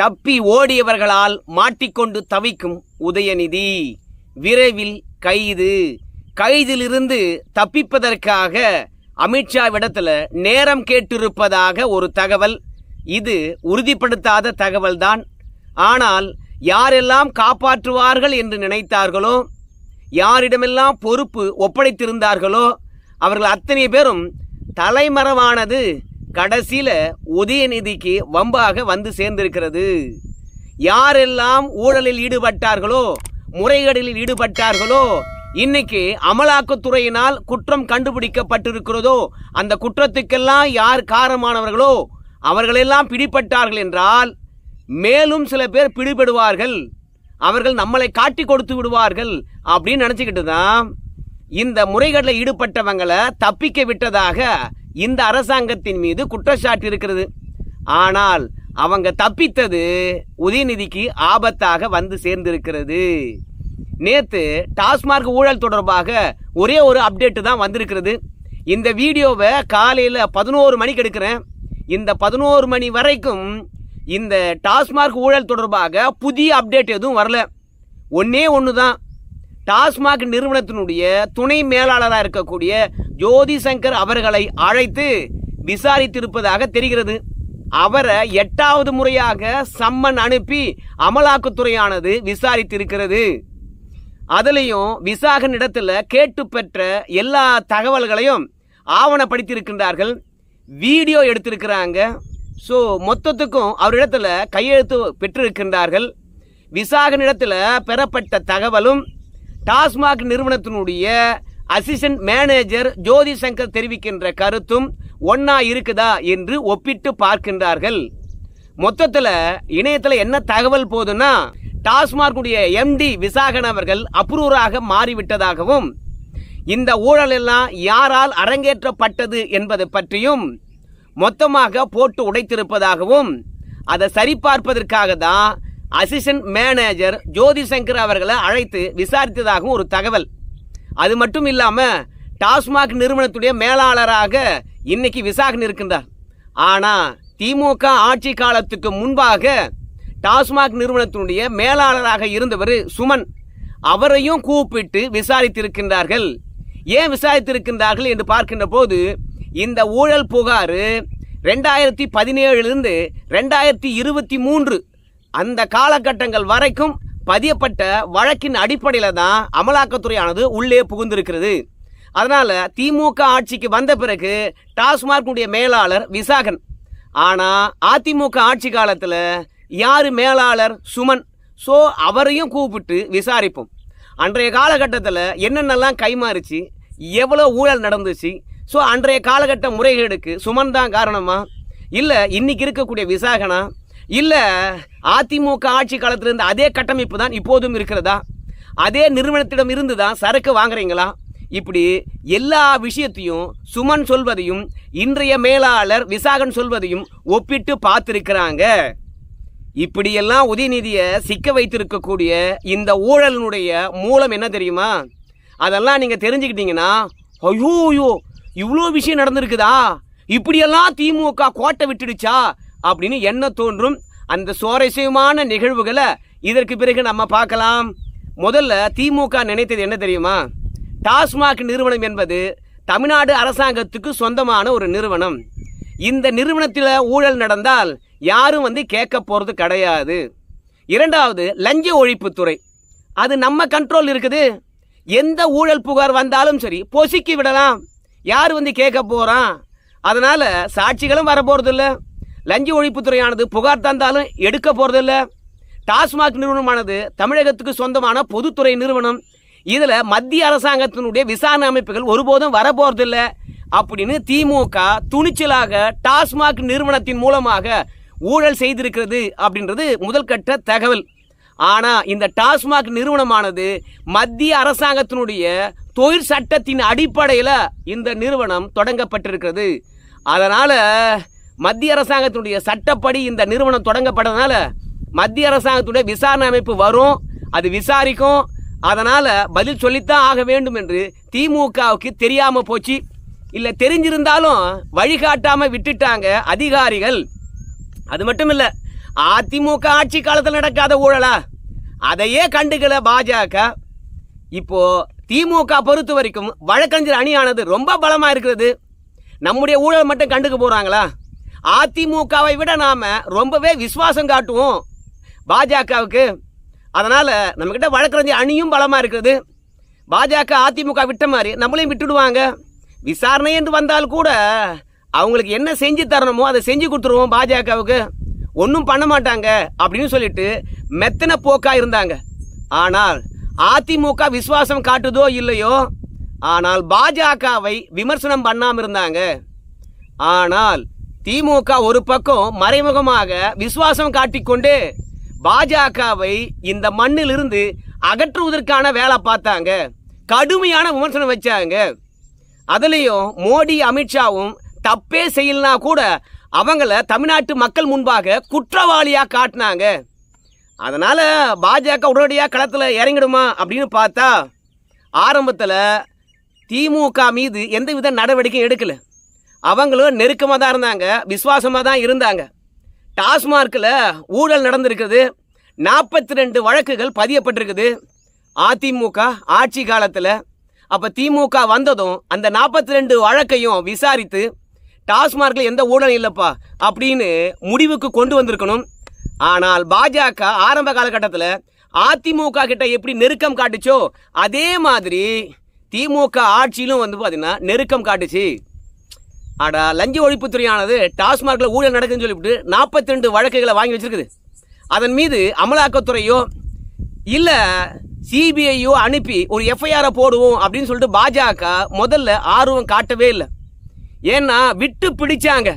தப்பி ஓடியவர்களால் மாட்டிக்கொண்டு தவிக்கும் உதயநிதி விரைவில் கைது. கைதிலிருந்து தப்பிப்பதற்காக அமித்ஷாவிடத்துல நேரம் கேட்டிருப்பதாக ஒரு தகவல். இது உறுதிப்படுத்தாத தகவல்தான். ஆனால் யாரெல்லாம் காப்பாற்றுவார்கள் என்று நினைத்தார்களோ, யாரிடமெல்லாம் பொறுப்பு ஒப்படைத்திருந்தார்களோ அவர்கள் அத்தனை பேரும் தலைமறைவானது கடைசியில உதயநிதிக்கு வம்பாக வந்து சேர்ந்திருக்கிறது. யாரெல்லாம் ஊழலில் ஈடுபட்டார்களோ, முறைகேடில் ஈடுபட்டார்களோ, இன்னைக்கு அமலாக்கத்துறையினால் குற்றம் கண்டுபிடிக்கப்பட்டிருக்கிறதோ, அந்த குற்றத்துக்கெல்லாம் யார் காரணமானவர்களோ அவர்களெல்லாம் பிடிபட்டார்கள் என்றால் மேலும் சில பேர் பிடிபடுவார்கள். அவர்கள் நம்மளை காட்டி கொடுத்து விடுவார்கள் அப்படின்னு நினைச்சுக்கிட்டு தான் இந்த முறைகேட்டில் ஈடுபட்டவங்களை தப்பிக்க விட்டதாக இந்த அரசாங்கத்தின் மீது குற்றச்சாட்டு இருக்கிறது. ஆனால் அவங்க தப்பித்தது உதயநிதிக்கு ஆபத்தாக வந்து சேர்ந்திருக்கிறது. நேத்து டாஸ்மாக் ஊழல் தொடர்பாக ஒரே ஒரு அப்டேட் தான் வந்திருக்கிறது. இந்த வீடியோவை காலையில் 11 மணிக்கு எடுக்கிறேன். இந்த 11 மணி வரைக்கும் இந்த டாஸ்மாக் ஊழல் தொடர்பாக புதிய அப்டேட் எதுவும் வரல. ஒன்னே ஒன்று தான், டாஸ்மாக் நிறுவனத்தினுடைய துணை மேலாளராக இருக்கக்கூடிய ஜோதி சங்கர் அவர்களை அழைத்து விசாரித்திருப்பதாக தெரிகிறது. அவரை 8வது முறையாக சம்மன் அனுப்பி அமலாக்கத்துறையானது விசாரித்திருக்கிறது. அதுலேயும் விசாகன் இடத்துல கேட்டு பெற்ற எல்லா தகவல்களையும் ஆவணப்படுத்தியிருக்கின்றார்கள், வீடியோ எடுத்திருக்கிறாங்க. ஸோ மொத்தத்துக்கும் அவரிடத்துல கையெழுத்து பெற்றிருக்கின்றார்கள். விசாகனிடத்தில் பெறப்பட்ட தகவலும் டாஸ்மாக் நிறுவனத்தினுடைய அசிஸ்டன்ட் மேனேஜர் ஜோதி சங்கர் தெரிவிக்கின்ற கருத்தும் ஒன்னா இருக்குதா என்று ஒப்பிட்டு பார்க்கின்றார்கள். மொத்தத்தில் இணையத்தில் என்ன தகவல் போதுன்னா, டாஸ்மாக் எம்டி விசாகன் அவர்கள் அப்ரூவராக மாறிவிட்டதாகவும், இந்த ஊழல் எல்லாம் யாரால் அரங்கேற்றப்பட்டது என்பதை பற்றியும் மொத்தமாக போட்டு உடைத்திருப்பதாகவும், அதை சரிபார்ப்பதற்காக தான் அசிஸ்டன்ட் மேனேஜர் ஜோதி சங்கர் அவர்களை அழைத்து விசாரித்ததாகவும் ஒரு தகவல். அது மட்டும் இல்லாம டாஸ்மாக் நிறுவனத்துடைய மேலாளராக இன்னைக்கு விசாகன் இருக்கின்றார். ஆனா திமுக ஆட்சி காலத்துக்கு முன்பாக டாஸ்மாக் நிறுவனத்தினுடைய மேலாளராக இருந்தவர் சுமன், அவரையும் கூப்பிட்டு விசாரித்திருக்கின்றார்கள். ஏன் விசாரித்திருக்கின்றார்கள் என்று பார்க்கின்ற போது, இந்த ஊழல் புகார் 2017 2023 அந்த காலகட்டங்கள் வரைக்கும் பதியப்பட்ட வழக்கின் அடிப்படையில் தான் அமலாக்கத்துறையானது உள்ளே புகுந்திருக்கிறது. அதனால திமுக ஆட்சிக்கு வந்த பிறகு டாஸ்மாக் மேலாளர் விசாகன். ஆனா அதிமுக ஆட்சி காலத்தில் யாரு மேலாளர்? சுமன். ஸோ அவரையும் கூப்பிட்டு விசாரிப்போம். அன்றைய காலகட்டத்தில் என்னென்னலாம் கைமாறிச்சு, எவ்வளோ ஊழல் நடந்துச்சு, ஸோ அன்றைய காலகட்ட முறைகேடுக்கு சுமன் தான் காரணமா, இல்லை இன்னைக்கு இருக்கக்கூடிய விசாகனா, இல்லை அதிமுக ஆட்சி காலத்திலிருந்து அதே கட்டமைப்பு தான் இப்போதும் இருக்கிறதா, அதே நிறுவனத்திடம் இருந்து தான் சரக்கு வாங்குறீங்களா? இப்படி எல்லா விஷயத்தையும் சுமன் சொல்வதையும் இன்றைய மேலாளர் விசாகன் சொல்வதையும் ஒப்பிட்டு பார்த்திருக்கிறாங்க. இப்படியெல்லாம் உதயநிதியை சிக்க வைத்திருக்கக்கூடிய இந்த ஊழலினுடைய மூலம் என்ன தெரியுமா? அதெல்லாம் நீங்க தெரிஞ்சுக்கிட்டீங்கன்னா, ஐயோ இவ்வளோ விஷயம் நடந்திருக்குதா, இப்படியெல்லாம் திமுக கோட்டை விட்டுடுச்சா அப்படின்னு என்ன தோன்றும். அந்த சுவாரஸ்யமான நிகழ்வுகளை இதற்கு பிறகு நம்ம பார்க்கலாம். முதல்ல திமுக நினைத்தது என்ன தெரியுமா? டாஸ்மாக் நிறுவனம் என்பது தமிழ்நாடு அரசாங்கத்துக்கு சொந்தமான ஒரு நிறுவனம். இந்த நிறுவனத்தில் ஊழல் நடந்தால் யாரும் கேட்க போறது கிடையாது. இரண்டாவது, லஞ்ச ஒழிப்புத்துறை, அது நம்ம கண்ட்ரோல் இருக்குது. எந்த ஊழல் புகார் வந்தாலும் சரி பொசுக்கி விடலாம், யார் கேட்க போறான்? அதனால சாட்சிகளும் வர போறது இல்லை. லஞ்ச ஒழிப்புத்துறையானது புகார் தந்தாலும் எடுக்க போறதில்லை. டாஸ்மாக் நிறுவனமானது தமிழகத்துக்கு சொந்தமான பொதுத்துறை நிறுவனம். இதுல மத்திய அரசாங்கத்தினுடைய விசாரணை அமைப்புகள் ஒருபோதும் வர போறதில்லை அப்படின்னு திமுக துணிச்சலாக டாஸ்மாக் நிறுவனத்தின் மூலமாக ஊழல் செய்திருக்கிறது அப்படின்றது முதல் கட்ட தகவல். ஆனா இந்த டாஸ்மாக் நிறுவனமானது மத்திய அரசாங்கத்தினுடைய தொழிற் சட்டத்தின் அடிப்படையில் இந்த நிறுவனம் தொடங்கப்பட்டிருக்கிறது. அதனால மத்திய அரசாங்கத்தினுடைய சட்டப்படி இந்த நிறுவனம் தொடங்கப்பட்டதுனால மத்திய அரசாங்கத்துடைய விசாரணை அமைப்பு வரும், அது விசாரிக்கும். அதனால பதில் சொல்லித்தான் ஆக வேண்டும் என்று திமுகவுக்கு தெரியாம போச்சு. இல்ல தெரிஞ்சிருந்தாலும் வழிகாட்டாம விட்டுட்டாங்க அதிகாரிகள். அது மட்டும் இல்ல, அதிமுக ஆட்சி காலத்தில் நடக்காத ஊழலா? அதையே கண்டுக்கல பாஜக. இப்போ திமுக பொறுத்த வரைக்கும் வழக்கறிஞர் அணியானது ரொம்ப பலமா இருக்கிறது. நம்முடைய ஊழல் மட்டும் கண்டுக்க போறாங்களா? அதிமுகவை விட நாம ரொம்பவே விசுவாசம் காட்டுவோம் பாஜகவுக்கு. அதனால நம்ம கிட்ட வழக்கறிஞர் அணியும் பலமா இருக்கிறது. பாஜக அதிமுக விட்ட மாதிரி நம்மளையும் விட்டுடுவாங்க. விசாரணை என்று வந்தால் கூட அவங்களுக்கு என்ன செஞ்சு தரணுமோ அதை செஞ்சு கொடுத்துருவோம் பாஜகவுக்கு, ஒன்றும் பண்ண மாட்டாங்க அப்படின்னு சொல்லிட்டு மெத்தன போக்கா இருந்தாங்க. ஆனால் அதிமுக விசுவாசம் காட்டுதோ இல்லையோ, ஆனால் பாஜகவை விமர்சனம் பண்ணாம இருந்தாங்க. ஆனால் திமுக ஒரு பக்கம் மறைமுகமாக விசுவாசம் காட்டிக்கொண்டு பாஜகவை இந்த மண்ணில் இருந்து அகற்றுவதற்கான வேலை பார்த்தாங்க. கடுமையான விமர்சனம் வச்சாங்க. அதுலேயும் மோடி அமித்ஷாவும் தப்பே செய்யலனா கூட அவங்கள தமிழ்நாட்டு மக்கள் முன்பாக குற்றவாளியா காட்டினாங்க. அதனால பாஜக உடனடியாக களத்தில் இறங்கிடுமா அப்படின்னு பார்த்தா ஆரம்பத்தில் திமுக மீது எந்தவித நடவடிக்கையும் எடுக்கல. அவங்களும் நெருக்கமாக தான் இருந்தாங்க, விசுவாசமாக தான் இருந்தாங்க. டாஸ்மார்க்கில் ஊழல் நடந்திருக்குது. 42 வழக்குகள் பதியப்பட்டிருக்குது அதிமுக ஆட்சி காலத்தில். அப்போ திமுக வந்ததும் அந்த 42 வழக்கையும் விசாரித்து டாஸ்மார்க்கில் எந்த ஊழலும் இல்லைப்பா அப்படின்னு முடிவுக்கு கொண்டு வந்திருக்கணும். ஆனால் பாஜக ஆரம்ப காலகட்டத்தில் அதிமுக கிட்ட எப்படி நெருக்கம் காட்டுச்சோ அதே மாதிரி திமுக ஆட்சியிலும் வந்து பார்த்தீங்கன்னா நெருக்கம் காட்டுச்சு. லஞ்ச ஒழிப்புத்துறையானது டாஸ்மார்க்கில் ஊழல் நடக்குதுன்னு சொல்லிவிட்டு 42 வழக்குகளை வாங்கி வச்சிருக்குது. அதன் மீது அமலாக்கத்துறையோ இல்லை சிபிஐயோ அனுப்பி ஒரு எஃப்ஐஆரை போடுவோம் அப்படின்னு சொல்லிட்டு பாஜக முதல்ல ஆர்வம் காட்டவே இல்லை. ஏன்னா விட்டு பிடிச்சாங்க.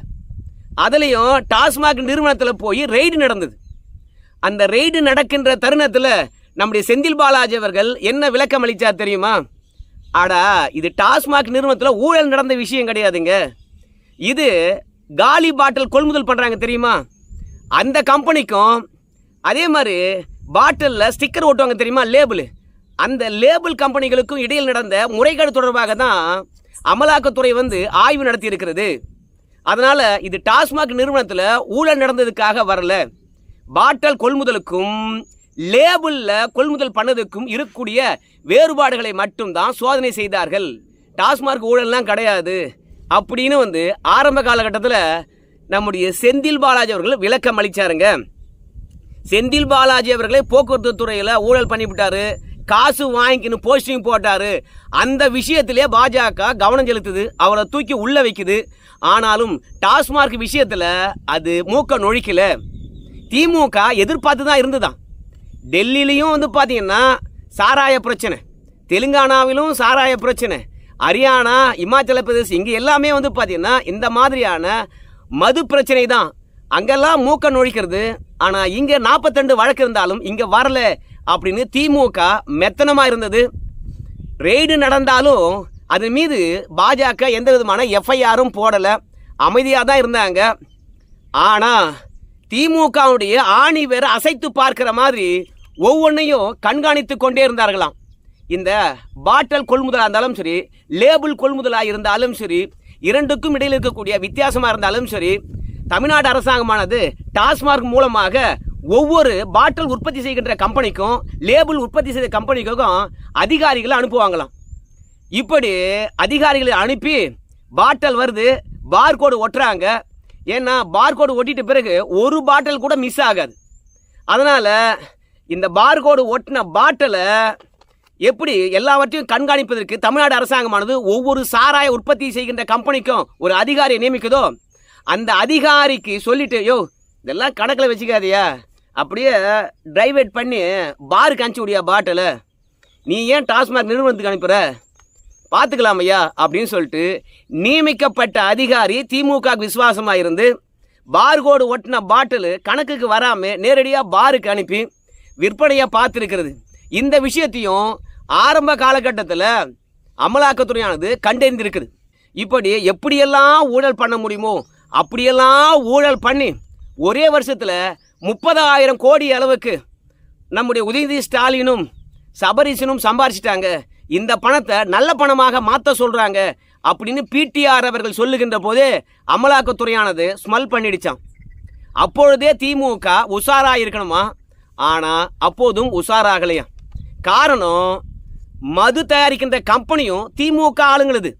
அதுலேயும் டாஸ்மாக் நிறுவனத்தில் போய் ரெய்டு நடந்தது. அந்த ரெய்டு நடக்கின்ற தருணத்தில் நம்முடைய செந்தில் பாலாஜி அவர்கள் என்ன விளக்கம் அளித்தார் தெரியுமா? இது டாஸ்மாக் நிறுவனத்தில் ஊழல் நடந்த விஷயம் கிடையாதுங்க. இது காலி பாட்டில் கொள்முதல் பண்ணுறாங்க தெரியுமா? அந்த கம்பெனிக்கும் அதே மாதிரி பாட்டிலில் ஸ்டிக்கர் ஓட்டுவாங்க தெரியுமா, லேபிள், அந்த லேபிள் கம்பெனிகளுக்கும் இடையில் நடந்த முறைகேடு தொடர்பாக தான் அமலாக்கத்துறை வந்து ஆய்வு நடத்தி இருக்கிறது. அதனால இது டாஸ்மாக் நிறுவனத்தில் ஊழல் நடந்ததுக்காக வரல. பாட்டில் கொள்முதலுக்கும் லேபிளில் கொள்முதல் பண்ணதுக்கும் இருக்கக்கூடிய வேறுபாடுகளை மட்டும்தான் சோதனை செய்தார்கள். டாஸ்மாக் ஊழல்லாம் கிடையாது அப்படின்னு வந்து ஆரம்ப காலகட்டத்தில் நம்முடைய செந்தில் பாலாஜி அவர்கள் விளக்கம் அளித்தாருங்க. செந்தில் பாலாஜி அவர்களே போக்குவரத்து துறையில் ஊழல் பண்ணிவிட்டாரு, காசு வாங்கிக்கின்னு போஸ்டிங் போட்டாரு. அந்த விஷயத்திலே பாஜக கவனம் செலுத்துது, அவரை தூக்கி உள்ள வைக்குது. ஆனாலும் டாஸ்மாக் விஷயத்தில் அது மூக்க நொழிக்கல. திமுக எதிர்பார்த்து தான் இருந்துதான். டெல்லியிலையும் வந்து பார்த்தீங்கன்னா சாராய பிரச்சனை, தெலுங்கானாவிலும் சாராய பிரச்சனை, ஹரியானா, இமாச்சல பிரதேஷ், இங்கே எல்லாமே வந்து பார்த்தீங்கன்னா இந்த மாதிரியான மது பிரச்சனை தான். அங்கெல்லாம் மூக்க நொழிக்கிறது. ஆனால் இங்கே 42 வழக்கு இருந்தாலும் இங்கே வரல அப்படின்னு திமுக மெத்தனமாக இருந்தது. ரெய்டு நடந்தாலும் அது மீது பாஜக எந்த விதமான எஃப்ஐஆரும் போடலை, அமைதியாக தான் இருந்தாங்க. ஆனால் திமுகவுடைய ஆணி வேற அசைத்து பார்க்கிற மாதிரி ஒவ்வொன்றையும் கண்காணித்து கொண்டே இருந்தார்களாம். இந்த பாட்டில் கொள்முதலாக இருந்தாலும் சரி, லேபிள் கொள்முதலாக இருந்தாலும் சரி, இரண்டுக்கும் இடையில் இருக்கக்கூடிய வித்தியாசமாக இருந்தாலும் சரி, தமிழ்நாடு அரசாங்கமானது டாஸ்மாக் மூலமாக ஒவ்வொரு பாட்டில் உற்பத்தி செய்கின்ற கம்பெனிக்கும் லேபிள் உற்பத்தி செய்த கம்பெனிக்கும் அதிகாரிகளை அனுப்புவாங்களாம். இப்படி அதிகாரிகளை அனுப்பி பாட்டில் வருது, பார்கோடு ஒட்டுறாங்க. ஏன்னா பார்கோடு ஒட்டிட்ட பிறகு ஒரு பாட்டில் கூட மிஸ் ஆகாது. அதனால் இந்த பார்கோடு ஒட்டின பாட்டிலை எப்படி எல்லாவற்றையும் கண்காணிப்பதற்கு தமிழ்நாடு அரசாங்கமானது ஒவ்வொரு சாராய உற்பத்தி செய்கின்ற கம்பெனிக்கும் ஒரு அதிகாரியை நியமிக்குதோ, அந்த அதிகாரிக்கு சொல்லிட்டு, யோ இதெல்லாம் கணக்கில் வச்சுக்காதியா, அப்படியே டிரைவேட் பண்ணி பாருக்கு அனுப்பிச்சி விடியா பாட்டில், நீ ஏன் டாஸ்மாக் நிறுவனத்துக்கு அனுப்புகிற, பார்த்துக்கலாம் ஐயா அப்படின்னு சொல்லிட்டு நியமிக்கப்பட்ட அதிகாரி திமுக விசுவாசமாக இருந்து பார்கோடு ஒட்டின பாட்டில் கணக்குக்கு வராமல் நேரடியாக பாருக்கு அனுப்பி விற்பனையாக பார்த்துருக்கிறது. இந்த விஷயத்தையும் ஆரம்ப காலகட்டத்தில் அமலாக்கத்துறையானது கண்டறிந்திருக்குது. இப்படி எப்படியெல்லாம் ஊழல் பண்ண முடியுமோ அப்படியெல்லாம் ஊழல் பண்ணி ஒரே வருஷத்தில் 30,000 கோடி அளவுக்கு நம்முடைய உதயநிதி ஸ்டாலினும் சபரீசனும் சம்பாரிச்சிட்டாங்க. இந்த பணத்தை நல்ல பணமாக மாற்ற சொல்கிறாங்க அப்படின்னு பிடிஆர் அவர்கள் சொல்லுகின்ற போதே அமலாக்கத்துறையானது ஸ்மெல் பண்ணிடுச்சான். அப்பொழுதே திமுக உஷாராக இருக்கணுமா. ஆனால் அப்போதும் உஷாராகலையா. காரணம், மது தயாரிக்கின்ற கம்பெனியும் திமுக ஆளுங்களுது.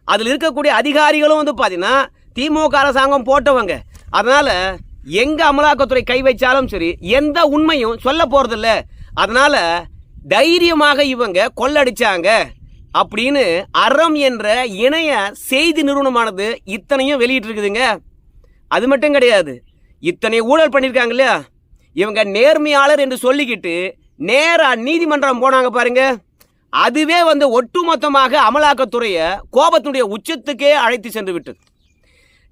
அதில் இருக்கக்கூடிய அதிகாரிகளும் பார்த்தீங்கன்னா திமுக அரசாங்கம் போட்டவங்க. அதனால் எங்கே அமலாக்கத்துறை கை வச்சாலும் சரி எந்த உண்மையும் சொல்ல போகிறதில்ல. அதனால் தைரியமாக இவங்க கொள்ளடிச்சாங்க அப்படின்னு அறம் என்ற இணைய செய்தி நிறுவனமானது இத்தனையும் வெளியிட்டு இருக்குதுங்க. அது மட்டும் கிடையாது, இத்தனை ஊழல் பண்ணியிருக்காங்க இல்லையா, இவங்க நேர்மையாளர் என்று சொல்லிக்கிட்டு நேராக நீதிமன்றம் போனாங்க பாருங்க. அதுவே ஒட்டுமொத்தமாக அமலாக்கத்துறையை கோபத்தினுடைய உச்சத்துக்கே அழைத்து சென்று விட்டது.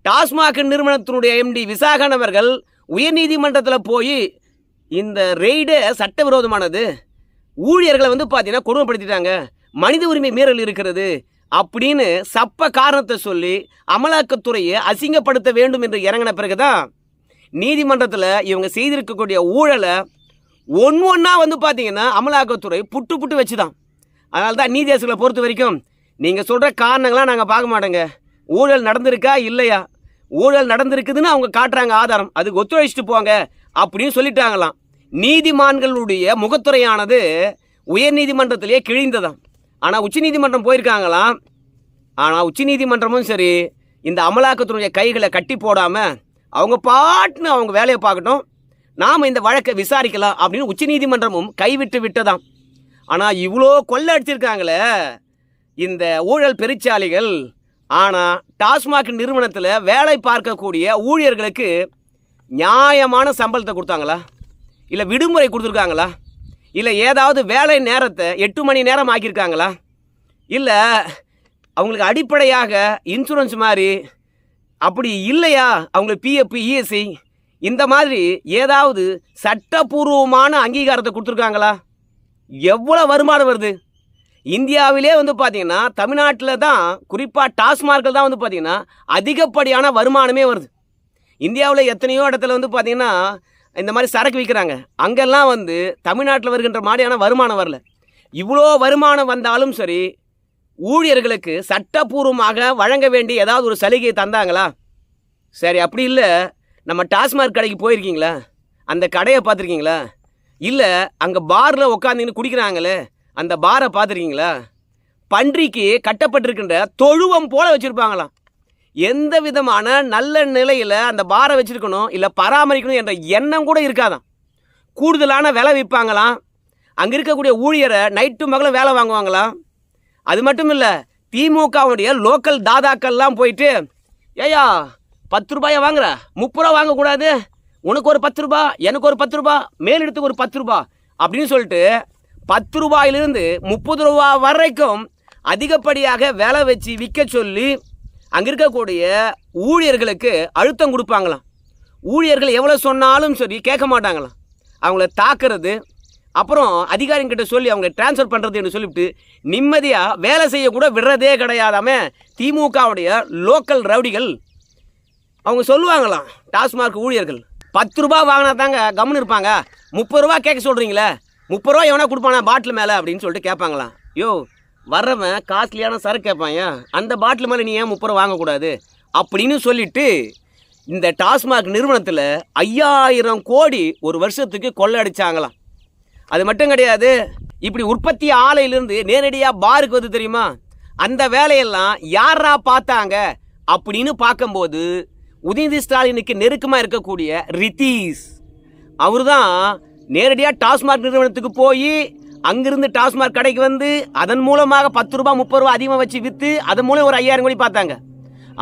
டாஸ்மாக் நிறுவனத்தினுடைய எம்டி விசாகன் அவர்கள் உயர்நீதிமன்றத்தில் போய் இந்த ரெய்டு சட்டவிரோதமானது, ஊழியர்களை பார்த்தீங்கன்னா கொடுமைப்படுத்திட்டாங்க, மனித உரிமை மீறல் இருக்கிறது அப்படின்னு சப்ப காரணத்தை சொல்லி அமலாக்கத்துறையை அசிங்கப்படுத்த வேண்டும் என்று இறங்கின பிறகுதான் நீதிமன்றத்தில் இவங்க செய்திருக்கக்கூடிய ஊழலை ஒன்றா பார்த்தீங்கன்னா அமலாக்கத்துறை புட்டு புட்டு வச்சுதான். அதனால தான் நீதியரசர்களை பொறுத்த வரைக்கும் நீங்கள் சொல்கிற காரணங்களாம் நாங்கள் பார்க்க மாட்டோங்க, ஊழல் நடந்திருக்கா இல்லையா, ஊழல் நடந்திருக்குதுன்னு அவங்க காட்டுறாங்க ஆதாரம், அதுக்கு ஒத்துழைச்சிட்டு போங்க அப்படின்னு சொல்லிட்டாங்களாம். நீதிமான்களுடைய முகத்துறையானது உயர் நீதிமன்றத்திலேயே கிழிந்ததாம். ஆனால் உச்ச நீதிமன்றம் போயிருக்காங்களாம். ஆனால் உச்ச நீதிமன்றமும் சரி இந்த அமலாக்கத்துறைய கைகளை கட்டி போடாமல் அவங்க பாட்டுன்னு அவங்க வேலையை பார்க்கட்டும், நாம் இந்த வழக்கை விசாரிக்கலாம் அப்படின்னு உச்ச நீதிமன்றமும் கைவிட்டு விட்டதாம். ஆனால் இவ்வளோ கொள்ளை அடிச்சிருக்காங்களே இந்த ஊழல் பெருச்சாளிகள். ஆனால் டாஸ்மாக் நிறுவனத்தில் வேலை பார்க்கக்கூடிய ஊழியர்களுக்கு நியாயமான சம்பளத்தை கொடுத்தாங்களா, இல்லை விடுமுறை கொடுத்துருக்காங்களா, இல்லை ஏதாவது வேலை நேரத்தை 8 மணி நேரம் ஆக்கியிருக்காங்களா, இல்லை அவங்களுக்கு அடிப்படையாக இன்சூரன்ஸ் மாதிரி அப்படி இல்லையா, அவங்களுக்கு பிஎஃப் இஎஸ்ஐ இந்த மாதிரி ஏதாவது சட்டப்பூர்வமான அங்கீகாரத்தை கொடுத்துருக்காங்களா? எவ்வளோ வருமானம் வருது இந்தியாவிலே பார்த்தீங்கன்னா தமிழ்நாட்டில் தான் குறிப்பாக டாஸ்மார்க்கில் தான் பார்த்தீங்கன்னா அதிகப்படியான வருமானமே வருது. இந்தியாவில் எத்தனையோ இடத்துல பார்த்தீங்கன்னா இந்த மாதிரி சரக்கு விற்கிறாங்க, அங்கெல்லாம் தமிழ்நாட்டில் வருகின்ற மாதிரியான வருமானம் வரல. இவ்வளோ வருமானம் வந்தாலும் சரி ஊழியர்களுக்கு சட்டப்பூர்வமாக வழங்க வேண்டிய ஏதாவது ஒரு சலுகையை தந்தாங்களா? சரி, அப்படி இல்லை, நம்ம டாஸ்மாக் கடைக்கு போயிருக்கீங்களா, அந்த கடையை பார்த்துருக்கீங்களா, இல்லை அங்கே பாரில் உட்காந்துன்னு குடிக்கிறாங்களே அந்த பாரை பார்த்துருக்கீங்களா? பன்றிக்கு கட்டப்பட்டிருக்கின்ற தொழுவம் போல வச்சுருப்பாங்களாம். எந்த விதமான நல்ல நிலையில் அந்த பாரை வச்சுருக்கணும் இல்லை பராமரிக்கணும் என்ற எண்ணம் கூட இருக்காதான். கூடுதலான விலை விற்பாங்களாம். அங்கே இருக்கக்கூடிய ஊழியரை நைட்டு மகளும் வேலை வாங்குவாங்களாம். அது மட்டும் இல்லை, திமுகவுடைய லோக்கல் தாதாக்கள்லாம் போயிட்டு, ஏயா 10 ரூபாயை வாங்குற, 30 ரூபா வாங்கக்கூடாது, உனக்கு ஒரு 10 ரூபா, எனக்கு ஒரு 10 ரூபா, மேலிடத்துக்கு ஒரு 10 ரூபா அப்படின்னு சொல்லிட்டு 10 ரூபாயிலிருந்து 30 ரூபா வரைக்கும் அதிகப்படியாக வேலை வச்சு விற்க சொல்லி அங்கே இருக்கக்கூடிய ஊழியர்களுக்கு அழுத்தம் கொடுப்பாங்களாம். ஊழியர்கள் எவ்வளோ சொன்னாலும் சரி கேட்க மாட்டாங்களாம். அவங்கள தாக்குறது, அப்புறம் அதிகாரிகிட்ட சொல்லி அவங்க டிரான்ஸ்ஃபர் பண்ணுறது என்று சொல்லிவிட்டு நிம்மதியாக வேலை செய்யக்கூட விடுறதே கிடையாதாமே திமுகவுடைய லோக்கல் ரவுடிகள். அவங்க சொல்லுவாங்களாம், டாஸ்மாக் ஊழியர்கள் 10 ரூபா வாங்கினா தாங்க கம்முன்னு இருப்பாங்க, 30 ரூபா கேட்க சொல்கிறீங்களே, 30 ரூபா எவனா கொடுப்பானா பாட்டில் மேலே அப்படின்னு சொல்லிட்டு கேட்பாங்களாம். யோ, வர்றவன் காஸ்ட்லியான சரக்கு கேட்பாங்க, அந்த பாட்டில் மேலே நீ ஏன் 30 ரூபா வாங்கக்கூடாது அப்படின்னு சொல்லிட்டு இந்த டாஸ்மாக் நிறுவனத்தில் 5000 கோடி ஒரு வருஷத்துக்கு கொள்ளடிச்சாங்களாம். அது மட்டும் கிடையாது, இப்படி உற்பத்தி ஆலையிலிருந்து நேரடியாக பாருக்கு வந்து தெரியுமா, அந்த வேலையெல்லாம் யாரா பார்த்தாங்க அப்படின்னு பார்க்கும்போது உதயநிதி ஸ்டாலினுக்கு நெருக்கமாக இருக்கக்கூடிய ரித்தீஷ் அவர் தான் நேரடியாக டாஸ்மாக் நிறுவனத்துக்கு போய் அங்கிருந்து டாஸ்மாக் கடைக்கு வந்து அதன் மூலமாக 10 ரூபா 30 ரூபா அதிகமாக வச்சு விற்று அதன் மூலம் ஒரு 5000 கோடி பார்த்தாங்க.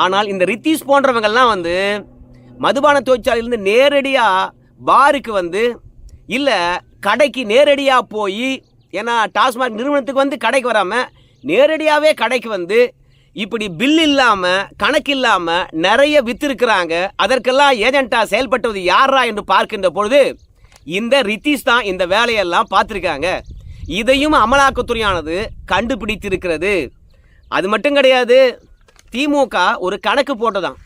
ஆனால் இந்த ரித்தீஷ் போன்றவங்கள்லாம் மதுபான தொழிற்சாலையிலிருந்து நேரடியாக பாருக்கு இல்லை கடைக்கு நேரடியாக போய், ஏன்னா டாஸ்மாக் நிறுவனத்துக்கு கடைக்கு வராமல் நேரடியாகவே கடைக்கு இப்படி பில் இல்லாமல் கணக்கு இல்லாமல் நிறைய விற்றுருக்கிறாங்க. அதற்கெல்லாம் ஏஜென்ட்டாக செயல்பட்டது யாரா என்று பார்க்கின்ற பொழுது இந்த ரித்தீஷ் தான் இந்த வேலையெல்லாம் பார்த்துருக்காங்க. இதையும் அமலாக்கத்துறையானது கண்டுபிடித்திருக்கிறது. அது மட்டும் கிடையாது, திமுக ஒரு கணக்கு போட்டதான்,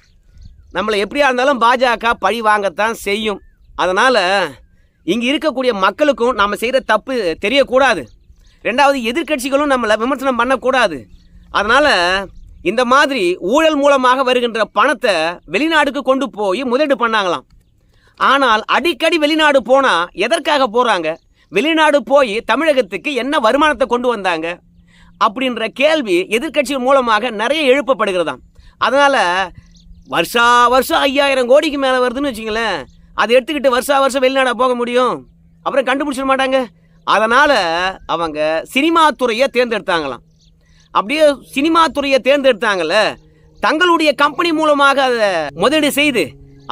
நம்மளை எப்படியா இருந்தாலும் பாஜக பழி வாங்கத்தான் செய்யும். அதனால் இங்கே இருக்கக்கூடிய மக்களுக்கும் நாம் செய்கிற தப்பு தெரியக்கூடாது. ரெண்டாவது, எதிர்க்கட்சிகளும் நம்மளை விமர்சனம் பண்ணக்கூடாது. அதனால் இந்த மாதிரி ஊழல் மூலமாக வருகின்ற பணத்தை வெளிநாடுக்கு கொண்டு போய் முதலீடு பண்ணாங்களாம். ஆனால் அடிக்கடி வெளிநாடு போனா எதற்காக போறாங்க? வெளிநாடு போய் தமிழகத்துக்கு என்ன வருமானத்தை கொண்டு வந்தாங்க அப்படின்ற கேள்வி எதிர்க்கட்சிகள் மூலமாக நிறைய எழுப்பப்படுகிறதாம். அதனால வருஷா வருஷம் 5000 கோடிக்கு மேலே வருதுன்னு வச்சுங்களேன், அதை எடுத்துக்கிட்டு வருஷா வருஷம் வெளிநாடாக போக முடியும்? அப்புறம் கண்டுபிடிச்சிட மாட்டாங்க. அதனால் அவங்க சினிமா துறையை தேர்ந்தெடுத்தாங்களாம். அப்படியே சினிமா துறையை தேர்ந்தெடுத்தாங்கல்ல, தங்களுடைய கம்பெனி மூலமாக அதை முதலீடு செய்து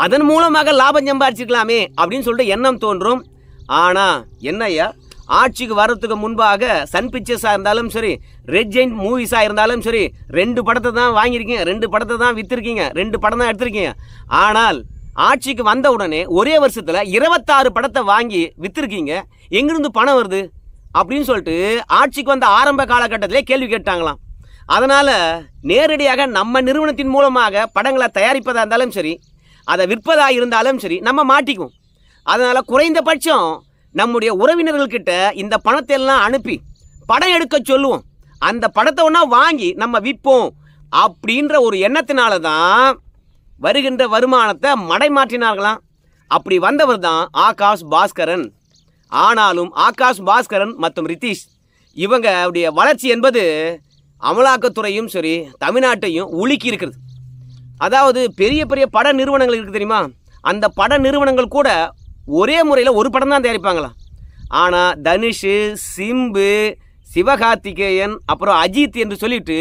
அதன் மூலமாக லாபம் சம்பாதிச்சிக்கலாமே அப்படின்னு சொல்லிட்டு எண்ணம் தோன்றும். ஆனால் என்னய்யா, ஆட்சிக்கு வர்றதுக்கு முன்பாக சன் பிக்சர்ஸாக இருந்தாலும் சரி, ரெட் ஜெயிண்ட் மூவிஸாக இருந்தாலும் சரி, 2 படத்தை தான் வாங்கியிருக்கீங்க, 2 படத்தை தான் விற்றுருக்கீங்க, 2 படம் தான் எடுத்திருக்கீங்க. ஆனால் ஆட்சிக்கு வந்த உடனே ஒரே வருஷத்தில் 26 படத்தை வாங்கி விற்றுருக்கீங்க. எங்கிருந்து பணம் வருது அப்படின்னு சொல்லிட்டு ஆட்சிக்கு வந்த ஆரம்ப காலகட்டத்திலே கேள்வி கேட்டாங்களாம். அதனால் நேரடியாக நம்ம நிறுவனத்தின் மூலமாக படங்களை தயாரிப்பதாக இருந்தாலும் சரி, அதை விற்பதாக இருந்தாலும் சரி, நம்ம மாட்டிக்குவோம். அதனால் குறைந்தபட்சம் நம்முடைய உறவினர்கள்கிட்ட இந்த பணத்தை எல்லாம் அனுப்பி படம் எடுக்க சொல்லுவோம். அந்த படத்தை ஒன்றா வாங்கி நம்ம விற்போம் அப்படின்ற ஒரு எண்ணத்தினால தான் வருகின்ற வருமானத்தை மடைமாற்றினார்களாம். அப்படி வந்தவர் தான் ஆகாஷ் பாஸ்கரன். ஆனாலும் ஆகாஷ் பாஸ்கரன் மற்றும் ரித்தீஷ் இவங்களுடைய வளர்ச்சி என்பது அமலாக்கத்துறையும் சரி தமிழ்நாட்டையும் உலுக்கி இருக்கிறது. அதாவது பெரிய பெரிய பட நிறுவனங்கள் இருக்குது தெரியுமா, அந்த பட நிறுவனங்கள் கூட ஒரே முறையில் ஒரு படம் தான் தயாரிப்பாங்களாம். ஆனால் தனுஷ், சிம்பு, சிவகார்த்திகேயன், அப்புறம் அஜித் என்று சொல்லிட்டு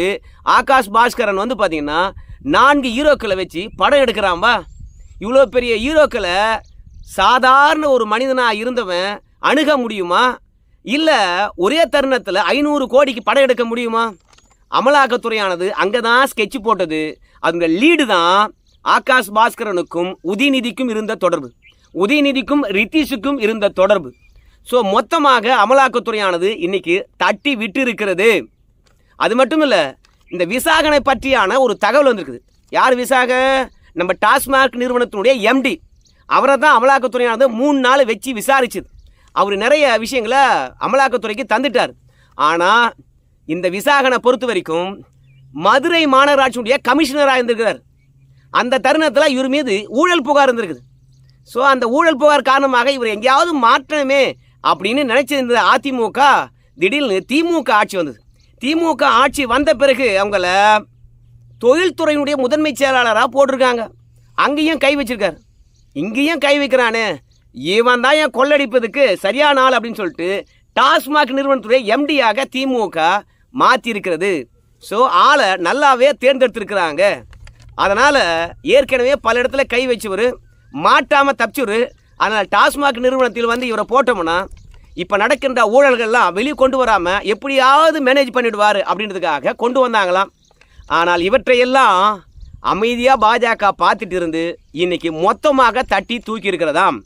ஆகாஷ் பாஸ்கரன் வந்து பார்த்தீங்கன்னா 4 ஹீரோக்களை வச்சு படம் எடுக்கிறான்பா. இவ்வளோ பெரிய ஹீரோக்களை சாதாரண ஒரு மனிதனாக இருந்தவன் அணுக முடியுமா? இல்லை ஒரே தருணத்தில் 500 கோடிக்கு படம் எடுக்க முடியுமா? அமலாக்கத்துறையானது அங்கே தான் ஸ்கெட்ச் போட்டது. அதோட லீடு தான் ஆகாஷ் பாஸ்கரனுக்கும் உதயநிதிக்கும் இருந்த தொடர்பு, உதயநிதிக்கும் ரித்தீஷுக்கும் இருந்த தொடர்பு. ஸோ மொத்தமாக அமலாக்கத்துறையானது இன்னைக்கு தட்டி விட்டு இருக்கிறது. அது மட்டும் இல்லை, இந்த விசாகனை பற்றியான ஒரு தகவல் வந்திருக்குது. யார் விசாக? நம்ம டாஸ்மாக் நிறுவனத்தினுடைய எம்டி. அவரை தான் அமலாக்கத்துறையானது 3 நாள் வச்சு விசாரிச்சுது. அவர் நிறைய விஷயங்களை அமலாக்கத்துறைக்கு தந்துட்டார். ஆனால் இந்த விசாகனை பொறுத்த வரைக்கும் மதுரை மாநகராட்சியுடைய கமிஷனராக இருந்திருக்கிறார். அந்த தருணத்தில் இவர் மீது ஊழல் புகார் இருந்திருக்குது. ஸோ அந்த ஊழல் புகார் காரணமாக இவர் எங்கேயாவது மாற்றணுமே அப்படின்னு நினச்சிருந்த அதிமுக திடீர்னு திமுக ஆட்சி வந்தது. திமுக ஆட்சி வந்த பிறகு அவங்கள தொழில்துறையினுடைய முதன்மை செயலாளராக போட்டிருக்காங்க. அங்கேயும் கை வச்சிருக்காரு, இங்கேயும் கை வைக்கிறானே, இவன் தான் என் கொள்ளடிப்பதுக்கு சரியான ஆள் அப்படின்னு சொல்லிட்டு டாஸ்மாக் நிறுவனத்துடைய எம்டியாக திமுக மாற்றிருக்கிறது. ஸோ ஆளை நல்லாவே தேர்ந்தெடுத்திருக்கிறாங்க. அதனால் ஏற்கனவே பல இடத்துல கை வச்சவர் மாட்டாமல் தப்பிச்சுரு. அதனால் டாஸ்மாக் நிறுவனத்தில் வந்து இவரை போட்டோம்னா இப்போ நடக்கின்ற ஊழல்கள்லாம் வெளியே கொண்டு வராமல் எப்படியாவது மேனேஜ் பண்ணிவிடுவார் அப்படின்றதுக்காக கொண்டு வந்தாங்களாம். ஆனால் இவற்றையெல்லாம் அமைதியாக பாஜக பார்த்துட்டு இருந்து இன்னைக்கு மொத்தமாக தட்டி தூக்கி இருக்கிறதாம்.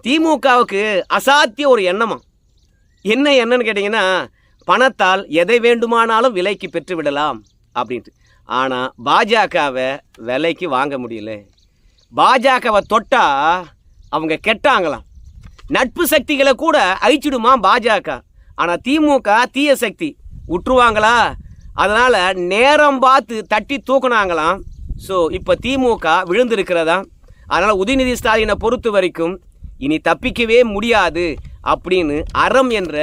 திமுகவுக்கு அசாத்திய ஒரு எண்ணமா. என்னன்னு கேட்டிங்கன்னா, பணத்தால் எதை வேண்டுமானாலும் விலைக்கு பெற்று விடலாம் அப்படின்ட்டு. ஆனால் பாஜகவை விலைக்கு வாங்க முடியல. பாஜகவை தொட்டா அவங்க கெட்டாங்களாம். நட்பு சக்திகளை கூட அழிச்சிடுமா பாஜக. ஆனால் திமுக தீய சக்தி விட்டுருவாங்களா? அதனால் நேரம் பார்த்து தட்டி தூக்குனாங்களாம். ஸோ இப்போ திமுக விழுந்திருக்கிறதா. அதனால் உதயநிதி ஸ்டாலினை பொறுத்த வரைக்கும் இனி தப்பிக்கவே முடியாது அப்படின்னு அறம் என்ற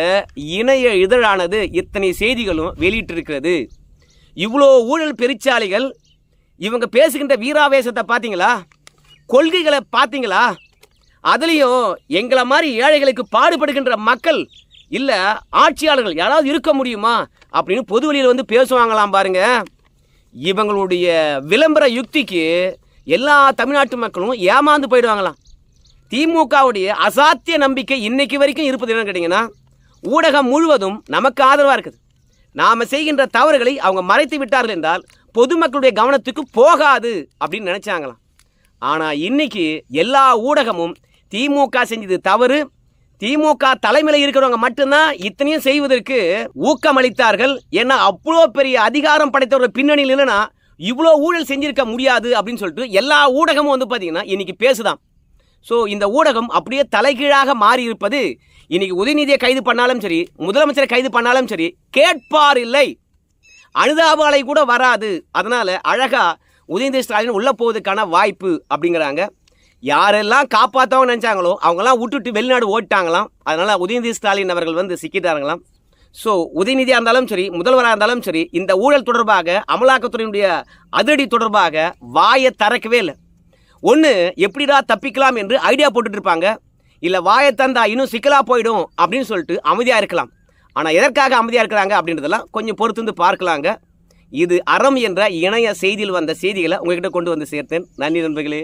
இணைய இதழானது இத்தனை செய்திகளும் வெளியிட்டிருக்கிறது. இவ்வளோ ஊழல் பெருச்சாளிகள் இவங்க பேசுகின்ற வீராவேசத்தை பார்த்தீங்களா? கொள்கைகளை பார்த்தீங்களா? அதுலேயும் எங்களை மாதிரி ஏழைகளுக்கு பாடுபடுகின்ற மக்கள் இல்லை ஆட்சியாளர்கள் யாராவது இருக்க முடியுமா அப்படின்னு பொது வழியில் வந்து பேசுவாங்களாம் பாருங்க. இவங்களுடைய விளம்பர யுக்திக்கு எல்லா தமிழ்நாட்டு மக்களும் ஏமாந்து போயிடுவாங்களாம். திமுகவுடைய அசாத்திய நம்பிக்கை இன்னைக்கு வரைக்கும் இருப்பது என்னன்னு கேட்டிங்கன்னா, ஊடகம் முழுவதும் நமக்கு ஆதரவாக இருக்குது. நாம் செய்கின்ற தவறுகளை அவங்க மறைத்து விட்டார்கள் என்றால் பொதுமக்களுடைய கவனத்துக்கு போகாது அப்படின்னு நினச்சாங்களாம். ஆனால் இன்னைக்கு எல்லா ஊடகமும் திமுக செஞ்சது தவறு, திமுக தலைமையில் இருக்கிறவங்க மட்டும்தான் இத்தனையும் செய்வதற்கு ஊக்கமளித்தார்கள். ஏன்னா அவ்வளோ பெரிய அதிகாரம் படைத்தவர்கள் பின்னணியில் இல்லைன்னா இவ்வளோ ஊழல் செஞ்சிருக்க முடியாது அப்படின்னு சொல்லிட்டு எல்லா ஊடகமும் வந்து பார்த்தீங்கன்னா இன்னைக்கு பேசுதான். ஸோ இந்த ஊடகம் அப்படியே தலைகீழாக மாறி இருப்பது. இன்னைக்கு உதயநிதியை கைது பண்ணாலும் சரி, முதலமைச்சரை கைது பண்ணாலும் சரி, கேட்பார் இல்லை, அனுதாபாலை கூட வராது. அதனால் அழகாக உதயநிதி ஸ்டாலின் உள்ளே போவதுக்கான வாய்ப்பு அப்படிங்கிறாங்க. யாரெல்லாம் காப்பாற்றவங்க நினச்சாங்களோ அவங்கெல்லாம் விட்டுட்டு வெளிநாடு ஓட்டாங்களாம். அதனால் உதயநிதி ஸ்டாலின் அவர்கள் வந்து சிக்கிட்டாருங்களாம். ஸோ உதயநிதியாக இருந்தாலும் சரி, முதல்வராக இருந்தாலும் சரி, இந்த ஊழல் தொடர்பாக அமலாக்கத்துறையினுடைய அதிரடி தொடர்பாக வாயை திறக்கவே இல்லை. ஒன்று எப்படிடா தப்பிக்கலாம் என்று ஐடியா போட்டுட்டு இருப்பாங்க, இல்லை வாயை தந்தா இன்னும் சிக்கலாக போயிடும் அப்படின்னு சொல்லிட்டு அமைதியாக இருக்கலாம். ஆனால் எதற்காக அமைதியாக இருக்கிறாங்க அப்படின்றதெல்லாம் கொஞ்சம் பொறுத்து வந்து பார்க்கலாங்க. இது அறம் என்ற இணைய செய்தியில் வந்த செய்திகளை உங்ககிட்ட கொண்டு வந்து சேர்த்தேன். நன்றி நண்பர்களே.